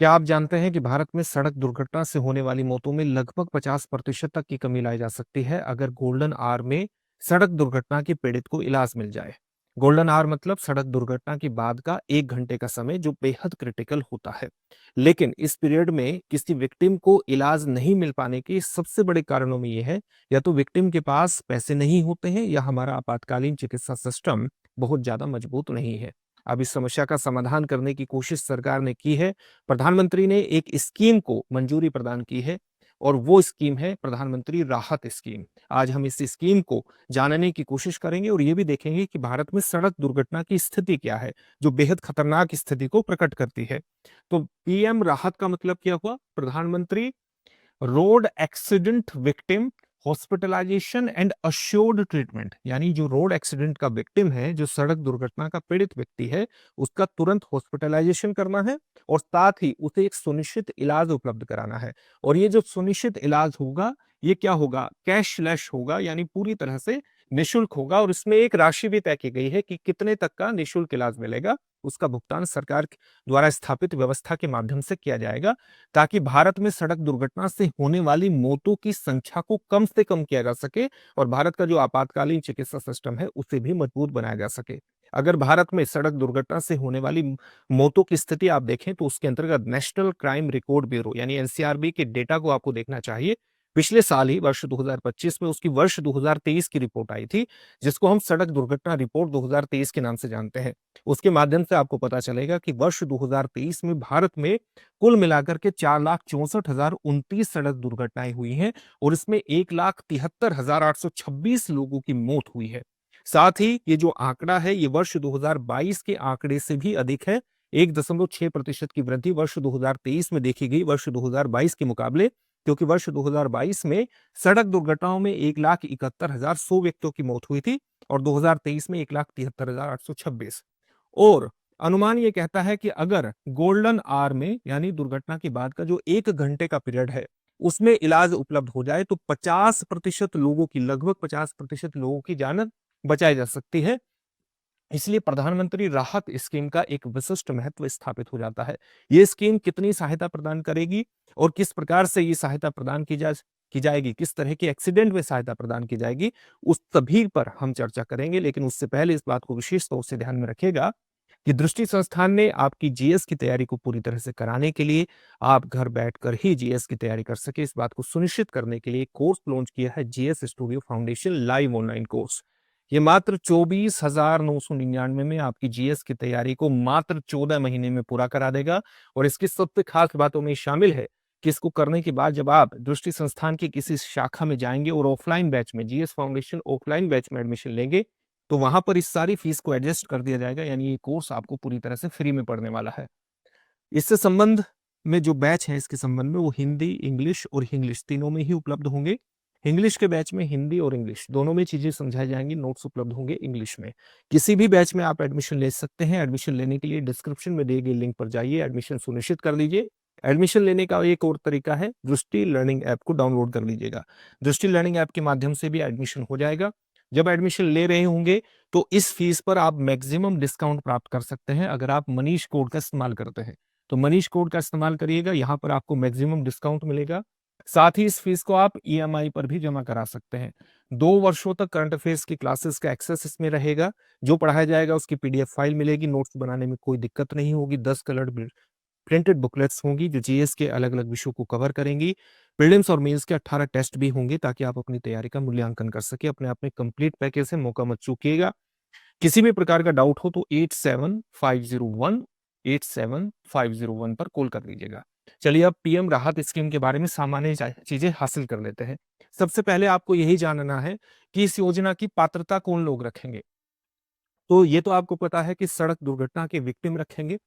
क्या आप जानते हैं कि भारत में सड़क दुर्घटना से होने वाली मौतों में लगभग 50% तक की कमी लाई जा सकती है अगर गोल्डन आवर में सड़क दुर्घटना के पीड़ित को इलाज मिल जाए। गोल्डन आवर मतलब सड़क दुर्घटना के बाद का 1 घंटे का समय जो बेहद क्रिटिकल होता है। लेकिन इस पीरियड में किसी विक्टिम को इलाज नहीं मिल पाने के सबसे बड़े कारणों में यह है, या तो विक्टिम के पास पैसे नहीं होते हैं या हमारा आपातकालीन चिकित्सा सिस्टम बहुत ज्यादा मजबूत नहीं है। अब इस समस्या का समाधान करने की कोशिश सरकार ने की है। प्रधानमंत्री ने एक स्कीम को मंजूरी प्रदान की है और वो स्कीम है प्रधानमंत्री राहत स्कीम। आज हम इस स्कीम को जानने की कोशिश करेंगे और ये भी देखेंगे कि भारत में सड़क दुर्घटना की स्थिति क्या है, जो बेहद खतरनाक स्थिति को प्रकट करती है। तो पीएम राहत का मतलब क्या हुआ? प्रधानमंत्री road accident victim hospitalisation and assured treatment, यानी जो रोड एक्सीडेंट का विक्टिम है, जो सड़क दुर्घटना का पीड़ित व्यक्ति है, उसका तुरंत हॉस्पिटलाइजेशन करना है और साथ ही उसे एक सुनिश्चित इलाज उपलब्ध कराना है। और ये जो सुनिश्चित इलाज होगा, ये क्या होगा? कैशलेस होगा, यानी पूरी तरह से निशुल्क होगा। और इसमें एक राशि भी तय की गई है कि कितने तक का निशुल्क इलाज मिलेगा। उसका भुगतान सरकार द्वारा स्थापित व्यवस्था के माध्यम से किया जाएगा, ताकि भारत में सड़क दुर्घटना से होने वाली मौतों की संख्या को कम से कम किया जा सके और भारत का जो आपातकालीन चिकित्सा सिस्टम है उसे भी मजबूत बनाया जा सके। अगर भारत में सड़क दुर्घटना से होने वाली मौतों की स्थिति आप देखें तो उसके अंतर्गत नेशनल क्राइम रिकॉर्ड ब्यूरो यानी एनसीआरबी के डेटा को आपको देखना चाहिए। पिछले साल ही वर्ष 2025 में उसकी वर्ष 2023 की रिपोर्ट आई थी, जिसको हम सड़क दुर्घटना रिपोर्ट 2023 के नाम से जानते हैं। उसके माध्यम से आपको पता चलेगा कि वर्ष 2023 में भारत में कुल मिलाकर के 4,64,029 सड़क दुर्घटनाएं हुई हैं और इसमें 1,73,826 लोगों की मौत हुई है। साथ ही ये जो आंकड़ा है ये वर्ष 2022 के आंकड़े से भी अधिक है। 1.6% की वृद्धि वर्ष 2023 में देखी गई वर्ष 2022 के मुकाबले, क्योंकि वर्ष 2022 में सड़क दुर्घटनाओं में 1,71,100 व्यक्तियों की मौत हुई थी और 2023 में 1,73,826। और अनुमान ये कहता है कि अगर गोल्डन आवर में यानी दुर्घटना के बाद का जो 1 घंटे का पीरियड है उसमें इलाज उपलब्ध हो जाए तो 50% लोगों की, लगभग 50% लोगों की जान बचाई जा सकती है। इसलिए प्रधानमंत्री राहत स्कीम का एक विशिष्ट महत्व स्थापित हो जाता है। ये स्कीम कितनी सहायता प्रदान करेगी और किस प्रकार से ये सहायता प्रदान की जाएगी, किस तरह की एक्सीडेंट में सहायता प्रदान की जाएगी, उस सभी पर हम चर्चा करेंगे। लेकिन उससे पहले इस बात को विशेष तौर से ध्यान में रखिएगा कि दृष्टि संस्थान ने आपकी जीएस की तैयारी को पूरी तरह से कराने के लिए आप घर बैठकर ही जीएस की तैयारी कर सके, इस बात को सुनिश्चित करने के लिए कोर्स लॉन्च किया है GS studio foundation live online course. ये मात्र 24,999 में आपकी जीएस की तैयारी को मात्र 14 महीने में पूरा करा देगा। और इसकी सबसे खास बातों में शामिल है कि इसको करने के बाद जब आप दृष्टि संस्थान की किसी शाखा में जाएंगे और ऑफलाइन बैच में, जीएस फाउंडेशन ऑफलाइन बैच में एडमिशन लेंगे, तो वहां पर इस सारी फीस को एडजस्ट कर दिया जाएगा, यानी ये कोर्स आपको पूरी तरह से फ्री में पढ़ने वाला है। इससे संबंध में जो बैच है, इसके संबंध में वो हिंदी, इंग्लिश और इंग्लिश तीनों में ही उपलब्ध होंगे। इंग्लिश के बैच में हिंदी और इंग्लिश दोनों में चीजें समझाई जाएंगी, नोट्स उपलब्ध होंगे इंग्लिश में। किसी भी बैच में आप एडमिशन ले सकते हैं। एडमिशन लेने के लिए डिस्क्रिप्शन में दिए गए लिंक पर जाइए, एडमिशन सुनिश्चित कर लीजिए। एडमिशन लेने का एक और तरीका है, दृष्टि लर्निंग ऐप को डाउनलोड कर लीजिएगा। दृष्टि लर्निंग ऐप के माध्यम से भी एडमिशन हो जाएगा। जब एडमिशन ले रहे होंगे तो इस फीस पर आप मैक्सिमम डिस्काउंट प्राप्त कर सकते हैं अगर आप मनीष कोड का इस्तेमाल करते हैं। तो मनीष कोड का इस्तेमाल करिएगा, यहाँ पर आपको मैक्सिमम डिस्काउंट मिलेगा। साथ ही इस फीस को आप ईएमआई पर भी जमा करा सकते हैं। 2 वर्षों तक करंट अफेयर्स की क्लासेस का एक्सेस इसमें रहेगा। जो पढ़ाया जाएगा उसकी पीडीएफ फाइल मिलेगी, नोट्स बनाने में कोई दिक्कत नहीं होगी। 10 कलर प्रिंटेड बुकलेट्स होंगी जो जीएस के अलग अलग विषयों को कवर करेंगी। प्रीलिम्स और मेंस के 18 टेस्ट भी होंगे ताकि आप अपनी तैयारी का मूल्यांकन कर सके। अपने आप में कंप्लीट पैकेज है, मौका मत चूकिएगा। किसी भी प्रकार का डाउट हो तो 8750187501 पर कॉल कर लीजिएगा। चलिए अब पीएम राहत स्कीम के बारे में सामान्य चीजें हासिल कर लेते हैं। सबसे पहले आपको यही जानना है कि इस योजना की पात्रता कौन लोग रखेंगे। तो ये तो आपको पता है कि सड़क दुर्घटना के विक्टिम रखेंगे,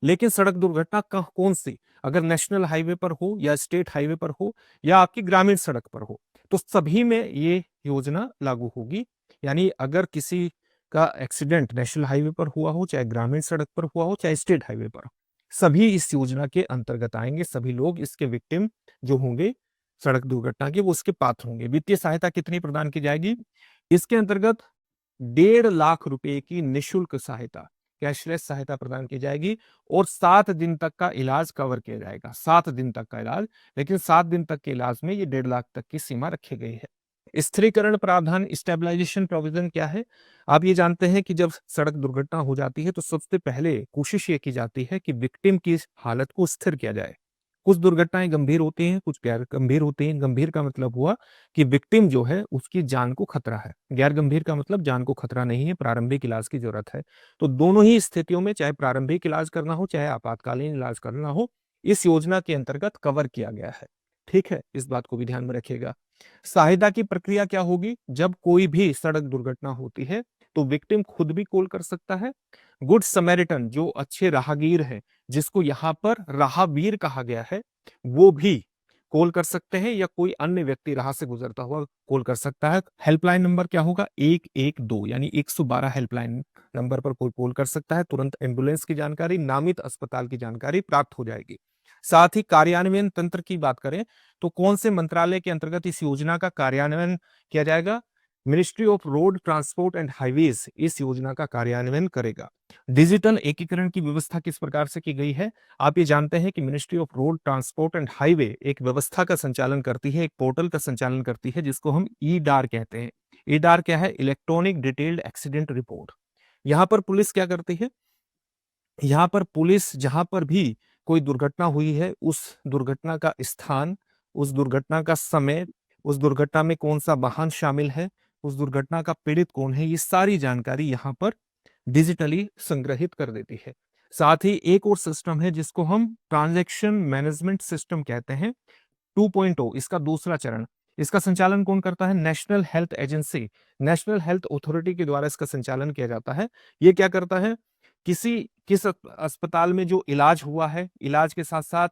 लेकिन सड़क दुर्घटना कौन सी, अगर नेशनल हाईवे पर हो या स्टेट हाईवे पर हो या आपकी ग्रामीण सड़क पर हो, तो सभी में ये योजना लागू होगी। यानी अगर किसी का एक्सीडेंट नेशनल हाईवे पर हुआ हो, चाहे ग्रामीण सड़क पर हुआ हो, चाहे स्टेट हाईवे पर, सभी इस योजना के अंतर्गत आएंगे। सभी लोग इसके विक्टिम जो होंगे सड़क दुर्घटना के, वो उसके पात्र होंगे। वित्तीय सहायता कितनी प्रदान की जाएगी इसके अंतर्गत? 1.5 लाख रुपए की निशुल्क सहायता। कैशलेस सहायता प्रदान की जाएगी और 7 दिन तक का इलाज कवर किया जाएगा। 7 दिन तक का इलाज, लेकिन 7 दिन तक के इलाज में ये 1.5 लाख तक की सीमा रखी गई है। स्थिरीकरण प्रावधान, स्टेबलाइजेशन प्रोविजन क्या है? आप ये जानते हैं कि जब सड़क दुर्घटना हो जाती है तो सबसे पहले कोशिश ये की जाती है कि विक्टिम की हालत को स्थिर किया जाए। कुछ दुर्घटनाएं गंभीर होती हैं, कुछ गैर गंभीर होती हैं। गंभीर का मतलब हुआ कि विक्टिम जो है उसकी जान को खतरा है। गैर गंभीर का मतलब जान को खतरा नहीं है, प्रारंभिक इलाज की जरूरत है। तो दोनों ही स्थितियों में, चाहे प्रारंभिक इलाज करना हो चाहे आपातकालीन इलाज करना हो, इस योजना के अंतर्गत कवर किया गया है। ठीक है, इस बात को भी ध्यान में रखिएगा। सहायता की प्रक्रिया क्या होगी? जब कोई भी सड़क दुर्घटना होती है तो विक्टिम खुद भी कॉल कर सकता है। गुड समैरिटन, जो अच्छे राहगीर हैं, जिसको यहाँ पर राहवीर कहा गया है, वो भी कॉल कर सकते हैं, या कोई अन्य व्यक्ति राह से गुजरता हुआ कॉल कर सकता है। हेल्पलाइन नंबर क्या होगा? 112, यानी 112 हेल्पलाइन नंबर पर कोई कॉल कर सकता है। तुरंत एम्बुलेंस की जानकारी, नामित अस्पताल की जानकारी प्राप्त हो जाएगी। साथ ही कार्यान्वयन तंत्र की बात करें तो कौन से मंत्रालय के अंतर्गत इस योजना का कार्यान्वयन किया जाएगा? Ministry of road transport and highways इस योजना का कार्यान्वयन करेगा। डिजिटल एकीकरण की व्यवस्था किस प्रकार से की गई है? आप ये जानते हैं कि ministry of road transport and highway एक व्यवस्था का संचालन करती है, एक पोर्टल का संचालन करती है, जिसको हम ईडार कहते हैं। ईडार क्या है? Electronic detailed accident report. यहां पर पुलिस क्या करती है? यहाँ पर पुलिस जहां पर भी कोई दुर्घटना हुई है, उस दुर्घटना का स्थान, उस दुर्घटना का समय, उस दुर्घटना में कौन सा वाहन शामिल है, उस दुर्घटना का पीड़ित कौन है, ये सारी जानकारी यहाँ पर डिजिटली संग्रहित कर देती है। साथ ही एक और सिस्टम है जिसको हम ट्रांजैक्शन मैनेजमेंट सिस्टम कहते हैं, 2.0, इसका दूसरा चरण। इसका संचालन कौन करता है? National health agency, national health authority के द्वारा इसका संचालन किया जाता है। ये क्या करता है? किस अस्पताल में जो इलाज हुआ है, इलाज के साथ साथ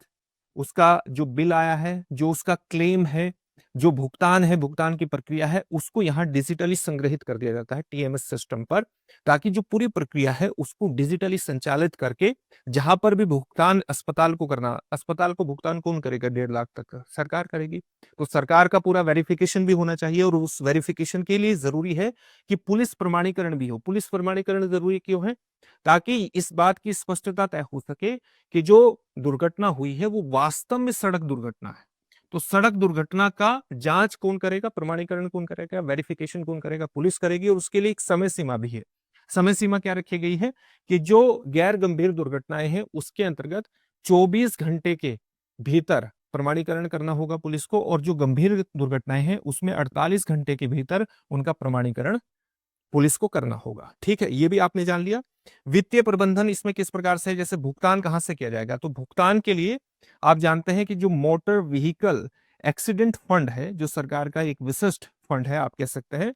उसका जो बिल आया है, जो उसका क्लेम है, जो भुगतान है, भुगतान की प्रक्रिया है, उसको यहाँ डिजिटली संग्रहित कर दिया जाता है टीएमएस सिस्टम पर, ताकि जो पूरी प्रक्रिया है उसको डिजिटली संचालित करके जहां पर भी भुगतान अस्पताल को करना, अस्पताल को भुगतान कौन करेगा? 1.5 लाख तक का सरकार करेगी। तो सरकार का पूरा वेरिफिकेशन भी होना चाहिए, और उस वेरिफिकेशन के लिए जरूरी है कि पुलिस प्रमाणीकरण भी हो। पुलिस प्रमाणीकरण जरूरी क्यों है? ताकि इस बात की स्पष्टता तय हो सके कि जो दुर्घटना हुई है वो वास्तव में सड़क दुर्घटना है। तो सड़क दुर्घटना का जांच कौन करेगा? प्रमाणीकरण कौन करेगा? वेरिफिकेशन कौन करेगा? पुलिस करेगी, और उसके लिए एक समय सीमा भी है। समय सीमा क्या रखी गई है कि जो गैर गंभीर दुर्घटनाएं हैं उसके अंतर्गत 24 घंटे के भीतर प्रमाणीकरण करना होगा पुलिस को, और जो गंभीर दुर्घटनाएं हैं उसमें 48 घंटे के भीतर उनका प्रमाणीकरण पुलिस को करना होगा। ठीक है, ये भी आपने जान लिया। वित्तीय प्रबंधन इसमें किस प्रकार से है? जैसे भुगतान कहां से किया जाएगा? तो भुगतान के लिए आप जानते हैं कि जो मोटर व्हीकल एक्सीडेंट फंड है, जो सरकार का एक विशिष्ट फंड है आप कह सकते हैं,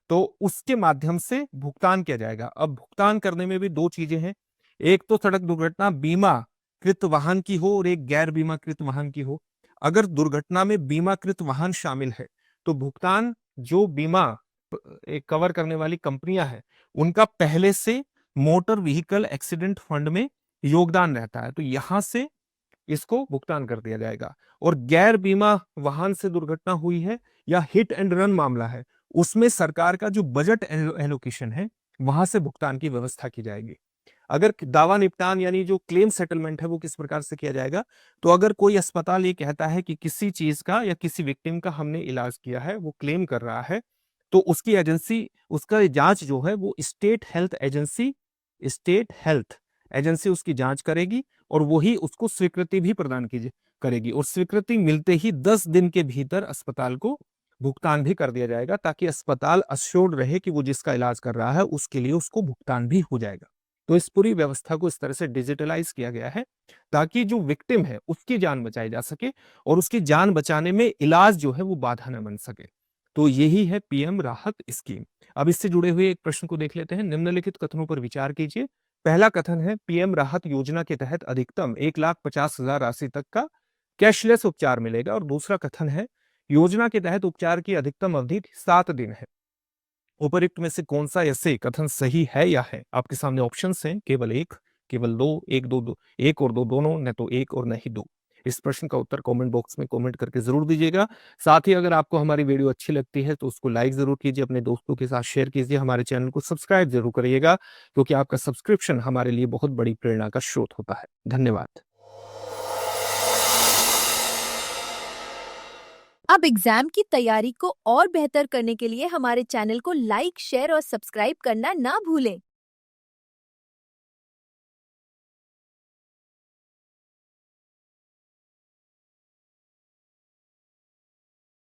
तो उसके माध्यम से भुगतान किया जाएगा। अब भुगतान करने में भी दो चीजें हैं, एक तो सड़क दुर्घटना बीमाकृत वाहन की हो और एक गैर बीमाकृत वाहन की हो। अगर दुर्घटना में बीमाकृत वाहन शामिल है तो भुगतान जो बीमा कवर करने वाली कंपनियां हैं उनका पहले से मोटर व्हीकल एक्सीडेंट फंड में योगदान रहता है, तो यहां से इसको भुगतान कर दिया जाएगा। और गैर बीमा वाहन से दुर्घटना हुई है या हिट एंड रन मामला है, उसमें सरकार का जो बजट एलोकेशन है वहां से भुगतान की व्यवस्था की जाएगी। अगर दावा निपटान यानी जो क्लेम सेटलमेंट है वो किस प्रकार से किया जाएगा? तो अगर कोई अस्पताल ये कहता है कि किसी चीज का या किसी विक्टिम का हमने इलाज किया है, वो क्लेम कर रहा है, तो उसकी एजेंसी, उसका जांच जो है वो स्टेट हेल्थ एजेंसी उसकी जांच करेगी, और वही उसको स्वीकृति भी प्रदान करेगी, और स्वीकृति मिलते ही 10 दिन के भीतर अस्पताल को भुगतान भी कर दिया जाएगा, ताकि अस्पताल अश्योर्ड रहे कि वो जिसका इलाज कर रहा है उसके लिए उसको भुगतान भी हो जाएगा। तो इस पूरी व्यवस्था को इस तरह से डिजिटलाइज किया गया है ताकि जो विक्टिम है उसकी जान बचाई जा सके, और उसकी जान बचाने में इलाज जो है वो बाधा न बन सके। तो यही है पीएम राहत स्कीम। अब इससे जुड़े हुए एक प्रश्न को देख लेते हैं। निम्नलिखित कथनों पर विचार कीजिए। पहला कथन है, पीएम राहत योजना के तहत अधिकतम 1,50,000 राशि तक का कैशलेस उपचार मिलेगा। और दूसरा कथन है, योजना के तहत उपचार की अधिकतम अवधि 7 दिन है। उपरोक्त में से कौन सा ऐसे कथन सही है या है? आपके सामने ऑप्शंस हैं, केवल एक, केवल दो, एक, दो, दो, एक और दो, दोनों, न तो एक और नहीं दो। इस प्रश्न का उत्तर कमेंट बॉक्स में कमेंट करके जरूर दीजिएगा। साथ ही अगर आपको हमारी वीडियो अच्छी लगती है तो उसको लाइक जरूर कीजिए, अपने दोस्तों के साथ शेयर कीजिए, हमारे चैनल को सब्सक्राइब जरूर करिएगा, क्योंकि आपका सब्सक्रिप्शन हमारे लिए बहुत बड़ी प्रेरणा का स्रोत होता है। धन्यवाद। अब एग्जाम की तैयारी को और बेहतर करने के लिए हमारे चैनल को लाइक, शेयर और सब्सक्राइब करना ना भूलें।